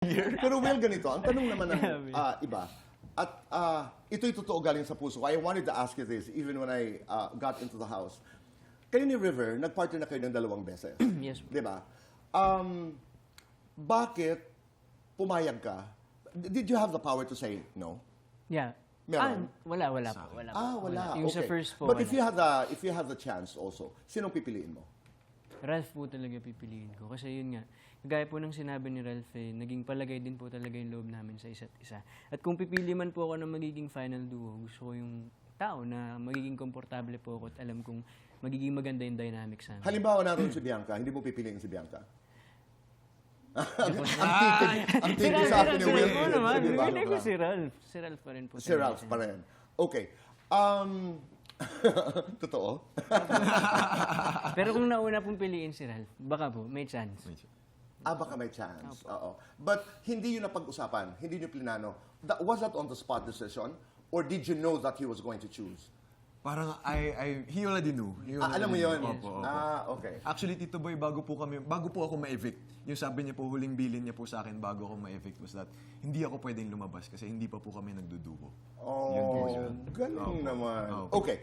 Pero Will, ganito, ang tanong naman ng iba, at ito'y totoo galing sa puso. I wanted to ask you this even when I got into the house. Kayo ni River, nag-partner na kayo ng 2 beses. Yes. Di ba? Bakit pumayag ka? Did you have the power to say no? Yeah. Meron? Wala po. Wala. Yung Okay. sa first po, But wala. if you have the chance also, sinong pipiliin mo? Ralph po talaga pipiliin ko. Kasi yun nga, gaya po ng sinabi ni Ralph, naging palagay din po talaga yung loob namin sa isa't isa. At kung pipili man po ako ng magiging final duo, gusto ko yung tao na magiging komportable po ako at alam kong magiging maganda yung dynamics namin. Halimbawa naroon si Bianca, hindi mo pipiliin si Bianca? ang Si tindi Ralph, sa akin ni Will. po naman. Di ba? Pipili ko si Ralph. Si Ralph pa rin po. Si Ralph pa rin. Okay. Totoo? Pero kung nauna pong piliin si Ralph, baka po, may chance. Baka may chance. Oo. But hindi yun napag-usapan, hindi yun plinano. Was that on the spot decision? Or did you know that he was going to choose? Parang he already knew. Alam mo yun? Opo. Okay. Actually, Tito Boy, bago po ako ma-evict, yung sabi niya po, huling bilin niya po sa akin bago ako ma-evict was that hindi ako pwedeng lumabas kasi hindi pa po kami nagdudugo. Yun po Oh, yun. galing Opo. naman. Opo. Okay.